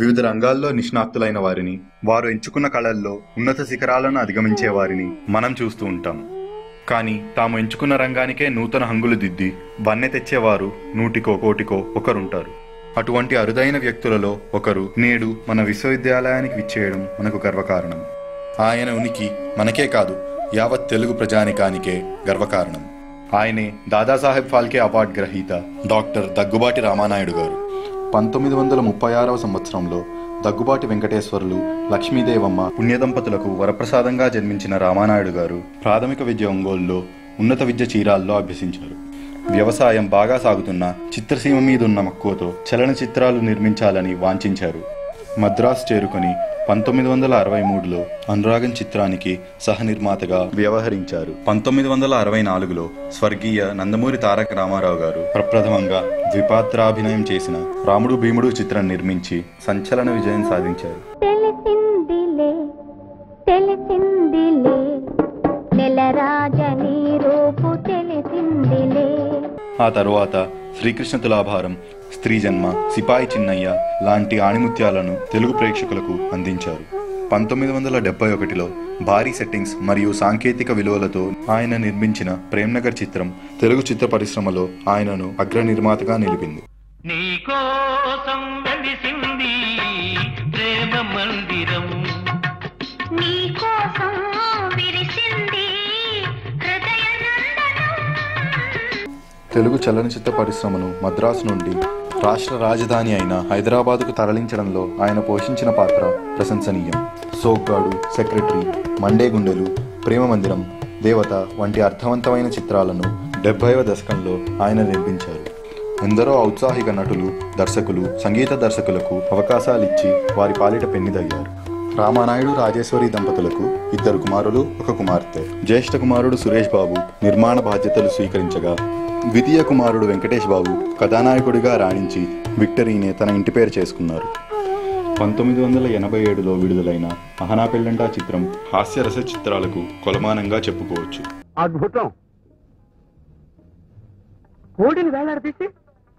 వివిధ రంగాల్లో నిష్ణాతులైన వారిని, వారు ఎంచుకున్న కళల్లో ఉన్నత శిఖరాలను అధిగమించే వారిని మనం చూస్తూ ఉంటాం. కానీ తాము ఎంచుకున్న రంగానికే నూతన హంగులు దిద్ది వన్నె తెచ్చేవారు నూటికో కోటికో ఒకరుంటారు. అటువంటి అరుదైన వ్యక్తులలో ఒకరు నేడు మన విశ్వవిద్యాలయానికి విచ్చేయడం మనకు గర్వకారణం. ఆయన ఉనికి మనకే కాదు, యావత్ తెలుగు ప్రజానికానికే గర్వకారణం. ఆయనే దాదాసాహెబ్ ఫాల్కే అవార్డు గ్రహీత డాక్టర్ దగ్గుబాటి రామానాయుడు గారు. 1936వ సంవత్సరంలో దగ్గుబాటి వెంకటేశ్వర్లు, లక్ష్మీదేవమ్మ పుణ్యదంపతులకు వరప్రసాదంగా జన్మించిన రామానాయుడు గారు ప్రాథమిక విద్య ఒంగోలులో, ఉన్నత విద్య చీరాల్లో అభ్యసించారు. వ్యవసాయం బాగా సాగుతున్న చిత్రసీమ మీదున్న మక్కువతో చలనచిత్రాలు నిర్మించాలని వాంఛించారు. మద్రాసు చేరుకొని 1963లో అనురాగం చిత్రానికి సహనిర్మాతగా వ్యవహరించారు. 1964లో స్వర్గీయ నందమూరి తారక రామారావు గారు ప్రప్రథమంగా ద్విపాత్రాభినయం చేసిన రాముడు భీముడు చిత్రం నిర్మించి సంచలన విజయం సాధించారు. ఆ తరువాత శ్రీకృష్ణ తులాభారం, స్త్రీ జన్మ, సిపాయి చిన్నయ్య లాంటి ఆణిముత్యాలను తెలుగు ప్రేక్షకులకు అందించారు. 1971లో భారీ సెట్టింగ్స్ మరియు సాంకేతిక విలువలతో ఆయన నిర్మించిన ప్రేమ్నగర్ చిత్రం తెలుగు చిత్ర పరిశ్రమలో ఆయనను అగ్ర నిర్మాతగా నిలిపింది. తెలుగు చలనచిత్ర పరిశ్రమను మద్రాసు నుండి రాష్ట్ర రాజధాని అయిన హైదరాబాదుకు తరలించడంలో ఆయన పోషించిన పాత్ర ప్రశంసనీయం. సోగ్గాడు, సెక్రటరీ, మండే గుండెలు, ప్రేమ మందిరం, దేవత వంటి అర్థవంతమైన చిత్రాలను 70వ దశకంలో ఆయన నిర్మించారు. ఎందరో ఔత్సాహిక నటులు, దర్శకులు, సంగీత దర్శకులకు అవకాశాలిచ్చి వారి పాలిట పెన్నిదయ్యారు. రామానాయుడు రాజేశ్వరి దంపతులకు 2 కుమారులు, 1 కుమార్తె. జ్యేష్ఠ కుమారుడు సురేష్ బాబు నిర్మాణ బాధ్యతలు స్వీకరించగా, ద్వితీయ కుమారుడు వెంకటేష్ బాబు కథానాయకుడిగా రాణించి విక్టరీనే తన ఇంటి పేరు చేసుకున్నారు. 1987లో విడుదలైన అహనా పెళ్ళంటా చిత్రం హాస్యరస చిత్రాలకు కొలమానంగా చెప్పుకోవచ్చు. అద్భుతం! కోడిని వేలాడదీసి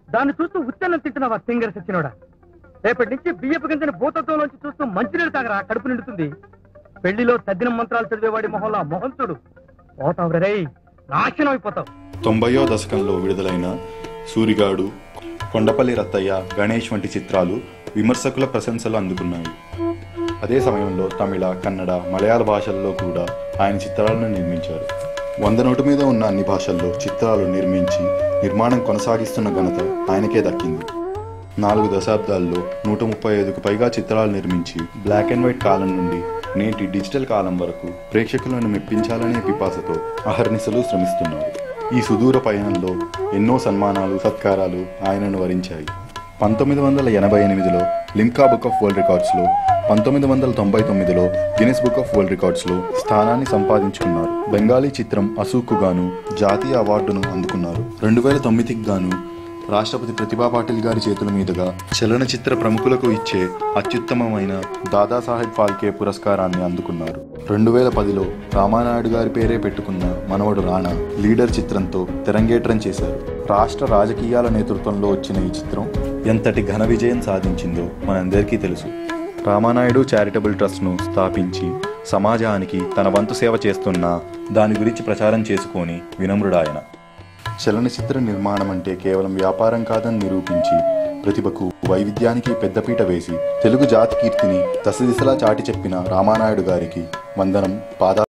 దాన్ని చూస్తూ ఉత్తన్నం తింటున్నావా సింగర్ సచ్చినోడా? రేపటి నుంచి బియ్యపు గింజని భూతత్వంలోంచి చూస్తూ మంచినీళ్ళు తాగరా, కడుపు నిండుతుంది. పెళ్లిలో తద్దిన మంత్రాలు చదివేవాడి మొహంలో మొహం చూడు, పోతావు రే, నాశనం అయిపోతావు. 90వ దశకంలో విడుదలైన సూరిగాడు, కొండపల్లి రత్తయ్య, గణేష్ వంటి చిత్రాలు విమర్శకుల ప్రశంసలు అందుకున్నాయి. అదే సమయంలో తమిళ, కన్నడ, మలయాళ భాషల్లో కూడా ఆయన చిత్రాలను నిర్మించారు. 100 నోటు మీద ఉన్న అన్ని భాషల్లో చిత్రాలు నిర్మించి నిర్మాణం కొనసాగిస్తున్న ఘనత ఆయనకే దక్కింది. 4 దశాబ్దాల్లో 135కు పైగా చిత్రాలు నిర్మించి బ్లాక్ అండ్ వైట్ కాలం నుండి నేటి డిజిటల్ కాలం వరకు ప్రేక్షకులను మెప్పించాలనే పిపాసతో అహర్నిశలు శ్రమిస్తున్నారు. ఈ సుదూర పయనంలో ఎన్నో సన్మానాలు, సత్కారాలు ఆయనను వరించాయి. 1988లో లిమ్కా బుక్ ఆఫ్ వరల్డ్ రికార్డ్స్లో, 1999లో గిన్నిస్ బుక్ ఆఫ్ వరల్డ్ రికార్డ్స్లో స్థానాన్ని సంపాదించుకున్నారు. బెంగాలీ చిత్రం అసూక్కు గాను జాతీయ అవార్డును అందుకున్నారు. 2009కి గాను రాష్ట్రపతి ప్రతిభా పాటిల్ గారి చేతుల మీదుగా చలనచిత్ర ప్రముఖులకు ఇచ్చే అత్యుత్తమమైన దాదాసాహెబ్ ఫాల్కే పురస్కారాన్ని అందుకున్నారు. 2010లో రామానాయుడు గారి పేరే పెట్టుకున్న మనవడు రాణా లీడర్ చిత్రంతో తెరంగేట్రం చేశారు. రాష్ట్ర రాజకీయాల నేతృత్వంలో వచ్చిన ఈ చిత్రం ఎంతటి ఘన విజయం సాధించిందో మనందరికీ తెలుసు. రామానాయుడు చారిటబుల్ ట్రస్ట్ను స్థాపించి సమాజానికి తన వంతు సేవ చేస్తున్నా దాని గురించి ప్రచారం చేసుకొని వినమ్రుడాయన. చలనచిత్ర నిర్మాణం అంటే కేవలం వ్యాపారం కాదని నిరూపించి ప్రతిభకు, వైవిధ్యానికి పెద్దపీట వేసి తెలుగు జాతి కీర్తిని దశదిశలా చాటి చెప్పిన రామానాయుడు గారికి వందనం, పాదాలు.